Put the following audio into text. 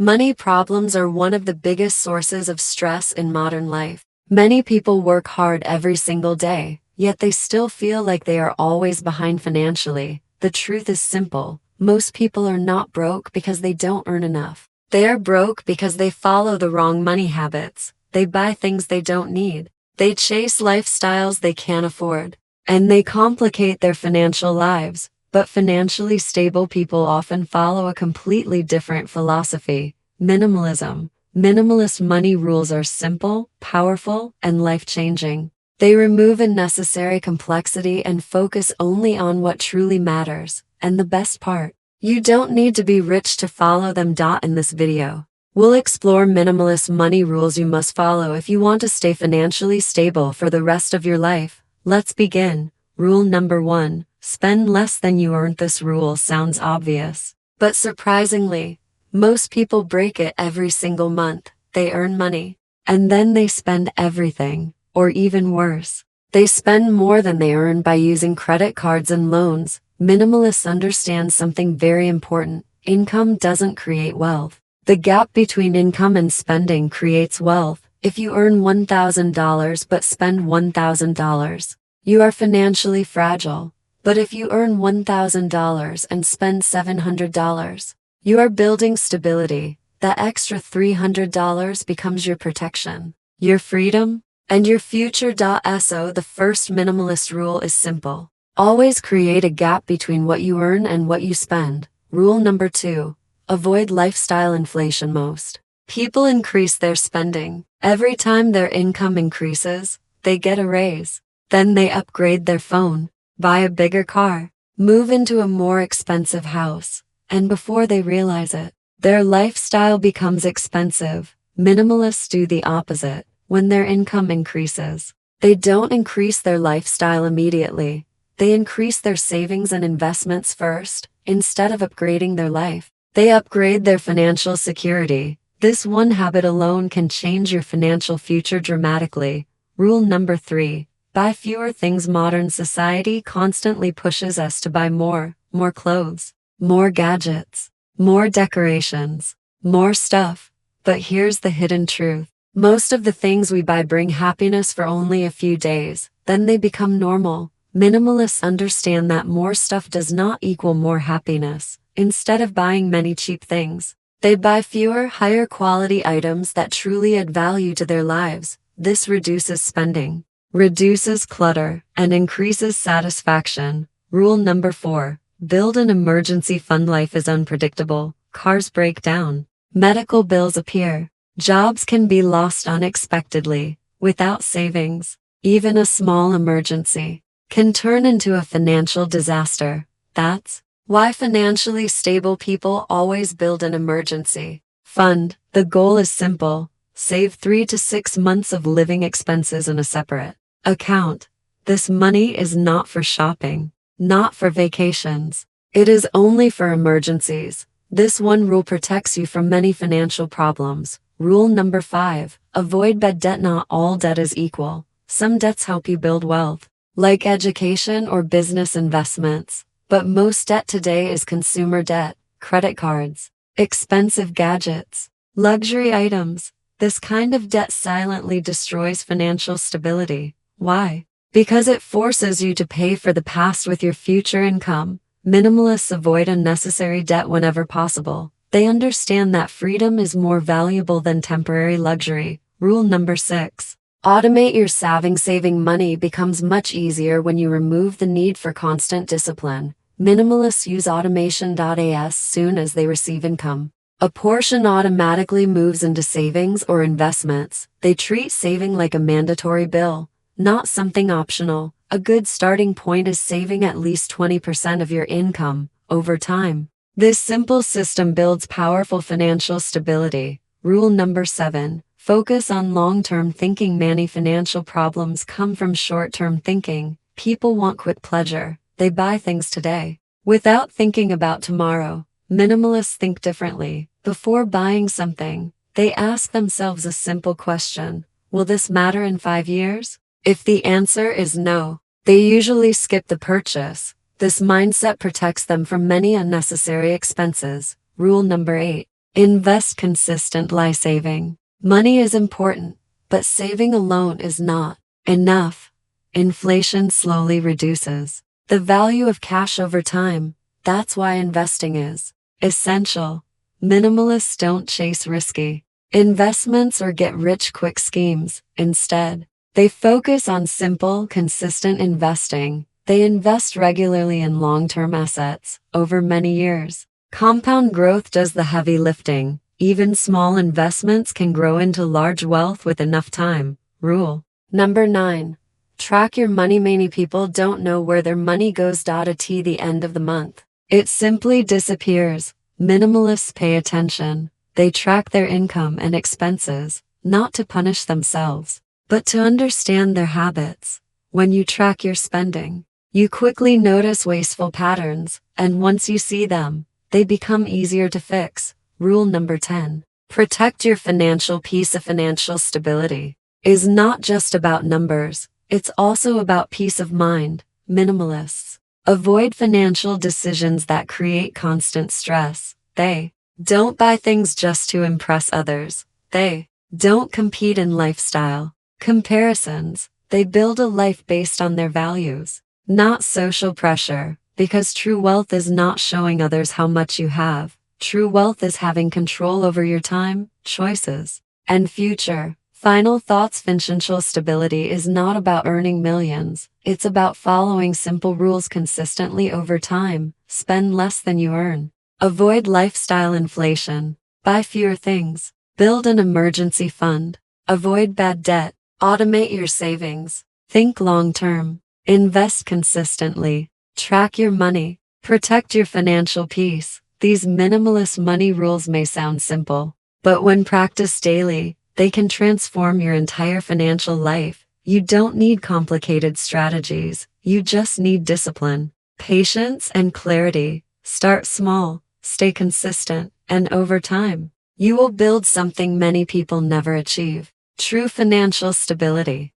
Money problems are one of the biggest sources of stress in modern life. Many people work hard every single day, yet they still feel like they are always behind financially. The truth is simple. Most people are not broke because they don't earn enough. They are broke because they follow the wrong money habits. They buy things they don't need. They chase lifestyles they can't afford. And they complicate their financial lives. But financially stable people often follow a completely different philosophy: minimalism. Minimalist money rules are simple, powerful, and life-changing. They remove unnecessary complexity and focus only on what truly matters. And the best part, you don't need to be rich to follow them. In this video, we'll explore minimalist money rules you must follow if you want to stay financially stable for the rest of your life. Let's begin. Rule number 1. Spend less than you earn. This rule sounds obvious, but surprisingly, most people break it every single month. They earn money, and then they spend everything, or even worse, they spend more than they earn by using credit cards and loans. Minimalists understand something very important: income doesn't create wealth. The gap between income and spending creates wealth. If you earn $1,000 but spend $1,000, you are financially fragile. But if you earn $1,000 and spend $700, you are building stability. That extra $300 becomes your protection, your freedom, and your future. So the first minimalist rule is simple. Always create a gap between what you earn and what you spend. Rule number 2. Avoid lifestyle inflation. Most people increase their spending. Every time their income increases, they get a raise. Then they upgrade their phone, buy a bigger car, move into a more expensive house, and before they realize it, their lifestyle becomes expensive. Minimalists do the opposite. When their income increases, they don't increase their lifestyle immediately. They increase their savings and investments first. Instead of upgrading their life, they upgrade their financial security. This one habit alone can change your financial future dramatically. Rule number 3. Buy fewer things. Modern society constantly pushes us to buy more clothes, more gadgets, more decorations, more stuff. But here's the hidden truth. Most of the things we buy bring happiness for only a few days, then they become normal. Minimalists understand that more stuff does not equal more happiness. Instead of buying many cheap things, they buy fewer, higher quality items that truly add value to their lives. This reduces spending, reduces clutter, and increases satisfaction. Rule number 4. Build an emergency fund. Life is unpredictable. Cars break down. Medical bills appear. Jobs can be lost unexpectedly. Without savings, even a small emergency can turn into a financial disaster. That's why financially stable people always build an emergency fund. The goal is simple: save 3 to 6 months of living expenses in a separate account. This money is not for shopping, not for vacations. It is only for emergencies. This one rule protects you from many financial problems. Rule number 5. Avoid bad debt. Not all debt is equal. Some debts help you build wealth, like education or business investments. But most debt today is consumer debt: credit cards, expensive gadgets, luxury items. This kind of debt silently destroys financial stability. Why? Because it forces you to pay for the past with your future income. Minimalists avoid unnecessary debt whenever possible. They understand that freedom is more valuable than temporary luxury. Rule number 6. Automate your saving. Saving money becomes much easier when you remove the need for constant discipline. Minimalists use automation. As soon as they receive income, a portion automatically moves into savings or investments. They treat saving like a mandatory bill, not something optional. A good starting point is saving at least 20% of your income over time. This simple system builds powerful financial stability. Rule number 7. Focus on long-term thinking. Many financial problems come from short-term thinking. People want quick pleasure. They buy things today without thinking about tomorrow. Minimalists think differently. Before buying something, they ask themselves a simple question: will this matter in 5 years? If the answer is no, they usually skip the purchase. This mindset protects them from many unnecessary expenses. Rule number 8. Invest consistently. Saving money is important, but saving alone is not enough. Inflation slowly reduces the value of cash over time. That's why investing is essential. Minimalists don't chase risky investments or get rich quick schemes. Instead, they focus on simple, consistent investing. They invest regularly in long-term assets over many years. Compound growth does the heavy lifting. Even small investments can grow into large wealth with enough time. Rule number 9. Track your money. Many people don't know where their money goes at the end of the month. It simply disappears. Minimalists pay attention. They track their income and expenses, not to punish themselves, but to understand their habits. When you track your spending, you quickly notice wasteful patterns, and once you see them, they become easier to fix. Rule number 10. Protect your financial peace. Financial stability is not just about numbers, it's also about peace of mind. Minimalists avoid financial decisions that create constant stress. They don't buy things just to impress others. They don't compete in lifestyle comparisons. They build a life based on their values, not social pressure, because true wealth is not showing others how much you have. True wealth is having control over your time, choices, and future. Final thoughts. Financial stability is not about earning millions. It's about following simple rules consistently over time. Spend less than you earn. Avoid lifestyle inflation. Buy fewer things. Build an emergency fund. Avoid bad debt. Automate your savings. Think long-term. Invest consistently. Track your money. Protect your financial peace. These minimalist money rules may sound simple, but when practiced daily, they can transform your entire financial life. You don't need complicated strategies. You just need discipline, patience, and clarity. Start small, stay consistent, and over time, you will build something many people never achieve: true financial stability.